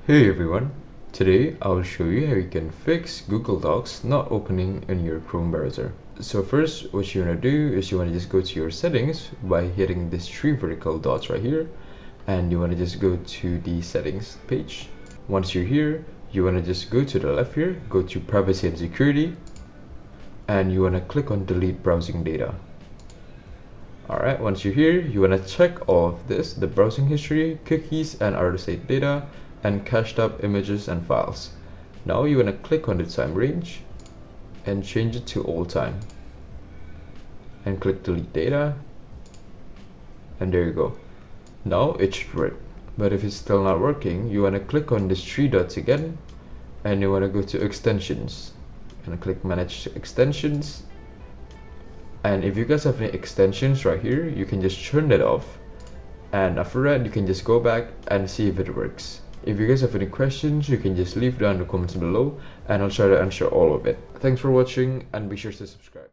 Hey everyone, today I'll show you how you can fix Google Docs not opening in your Chrome browser. So first, what you want to do is you want to just go to your settings by hitting these three vertical dots right here, and you want to just go to the settings page. Once you're here, you want to just go to the left here, go to privacy and security, and you want to click on delete browsing data. Alright, once you're here, you want to check all of this, the browsing history, cookies and other saved data, and cached up images and files. Now you want to click on the time range and change it to all time, and click delete data, and there you go. Now it should work. But if it's still not working, you want to click on these three dots again, and you want to go to extensions and click manage extensions. And if you guys have any extensions right here, you can just turn that off, and after that you can just go back and see if it works. If you guys have any questions, you can just leave down in the comments below and I'll try to answer all of it. Thanks for watching and be sure to subscribe.